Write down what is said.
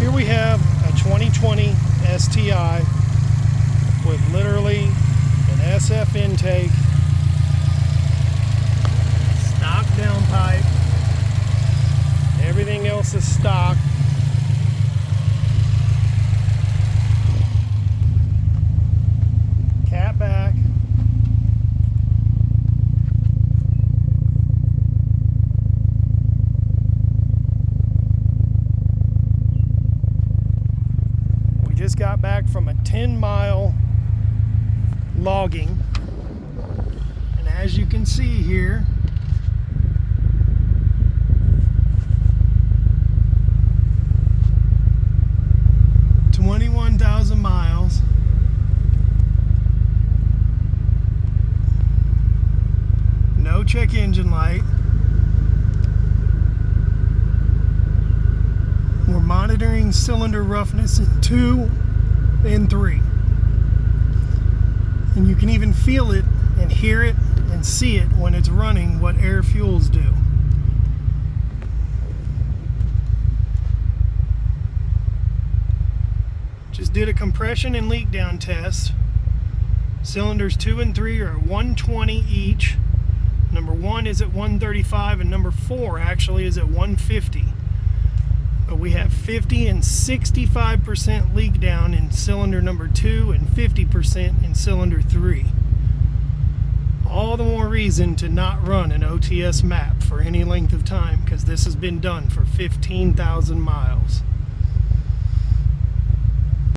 Here we have a 2020 STI with literally an SF intake, stock downpipe, everything else is stock. Catback. We just got back from a 10-mile logging, and as you can see here, $21,000 miles. No check engine light. We're monitoring cylinder roughness in 2 and 3. And you can even feel it and hear it and see it when it's running, what air fuels do. Just did a compression and leak down test. Cylinders 2 and 3 are at 120 each. Number 1 is at 135 and number 4 actually is at 150. But we have 50 and 65% leak down in cylinder number 2 and 50% in cylinder 3. All the more reason to not run an OTS map for any length of time, because this has been done for 15,000 miles.